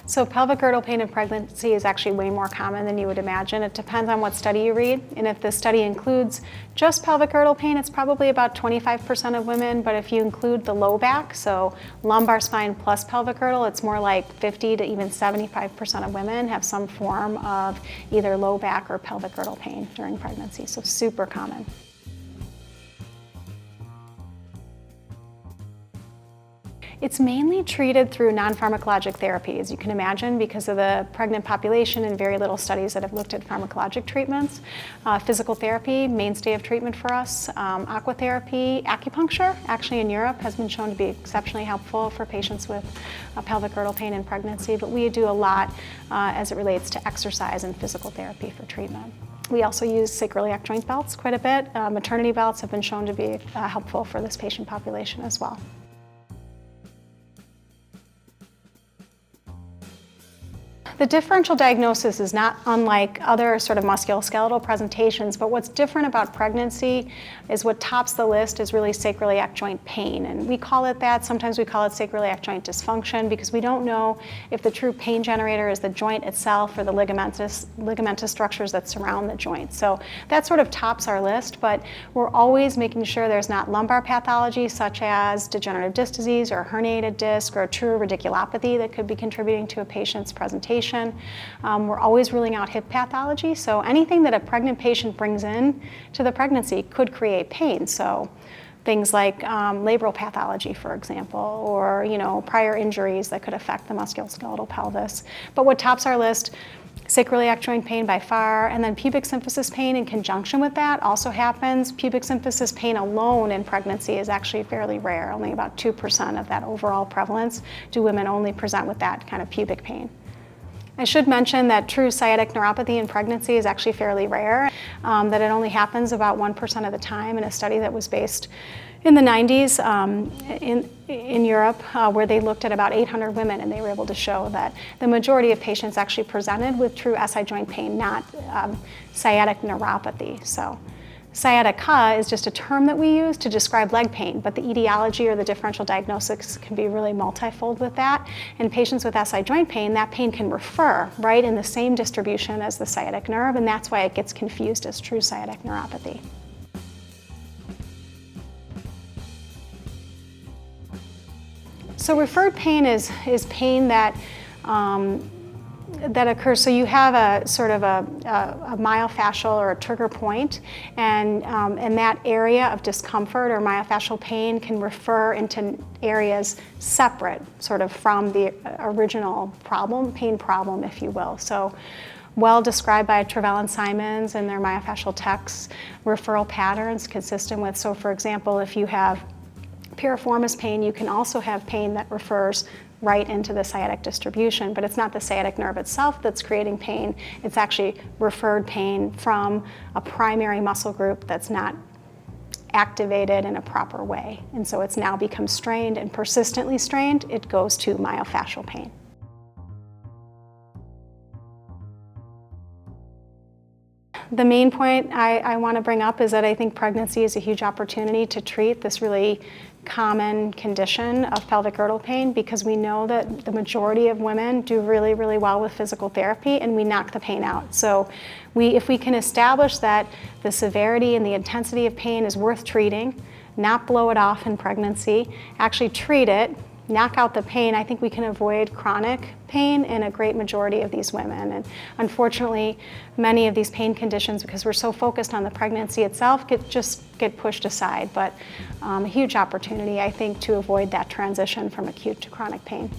So pelvic girdle pain in pregnancy is actually way more common than you would imagine. It depends on what study you read, and if the study includes just pelvic girdle pain, it's probably about 25% of women, but if you include the low back, so lumbar spine plus pelvic girdle, it's more like 50 to even 75% of women have some form of either low back or pelvic girdle pain during pregnancy, so super common. It's mainly treated through nonpharmacologic therapy, as you can imagine, because of the pregnant population and very little studies that have looked at pharmacologic treatments. Physical therapy, mainstay of treatment for us. Aquatherapy, acupuncture, actually in Europe, has been shown to be exceptionally helpful for patients with pelvic girdle pain in pregnancy, but we do a lot as it relates to exercise and physical therapy for treatment. We also use sacroiliac joint belts quite a bit. Maternity belts have been shown to be helpful for this patient population as well. The differential diagnosis is not unlike other sort of musculoskeletal presentations, but what's different about pregnancy is what tops the list is really sacroiliac joint pain. And we call it that. Sometimes we call it sacroiliac joint dysfunction because we don't know if the true pain generator is the joint itself or the ligamentous structures that surround the joint. So that sort of tops our list, but we're always making sure there's not lumbar pathology such as degenerative disc disease or herniated disc or true radiculopathy that could be contributing to a patient's presentation. We're always ruling out hip pathology, so anything that a pregnant patient brings in to the pregnancy could create pain. So things like labral pathology, for example, or prior injuries that could affect the musculoskeletal pelvis. But what tops our list, sacroiliac joint pain by far, and then pubic symphysis pain in conjunction with that also happens. Pubic symphysis pain alone in pregnancy is actually fairly rare. Only about 2% of that overall prevalence do women only present with that kind of pubic pain. I should mention that true sciatic neuropathy in pregnancy is actually fairly rare, that it only happens about 1% of the time in a study that was based in the 90s in Europe, where they looked at about 800 women and they were able to show that the majority of patients actually presented with true SI joint pain, not sciatic neuropathy. So sciatica is just a term that we use to describe leg pain, but the etiology or the differential diagnosis can be really multifold with that. In patients with SI joint pain, that pain can refer right in the same distribution as the sciatic nerve, and that's why it gets confused as true sciatic neuropathy. So referred pain is pain that occurs, so you have a sort of a myofascial or a trigger point, and that area of discomfort or myofascial pain can refer into areas separate sort of from the original problem, pain problem, if you will. So well described by Travell and Simons and their myofascial texts, referral patterns consistent with, so for example, if you have piriformis pain, you can also have pain that refers right into the sciatic distribution, but it's not the sciatic nerve itself that's creating pain, it's actually referred pain from a primary muscle group that's not activated in a proper way. And so it's now become strained and persistently strained, it goes to myofascial pain. The main point I want to bring up is that I think pregnancy is a huge opportunity to treat this really common condition of pelvic girdle pain, because we know that the majority of women do really, really well with physical therapy and we knock the pain out. So if we can establish that the severity and the intensity of pain is worth treating, not blow it off in pregnancy, actually treat it, knock out the pain, I think we can avoid chronic pain in a great majority of these women. And unfortunately, many of these pain conditions, because we're so focused on the pregnancy itself, get pushed aside. But a huge opportunity, I think, to avoid that transition from acute to chronic pain.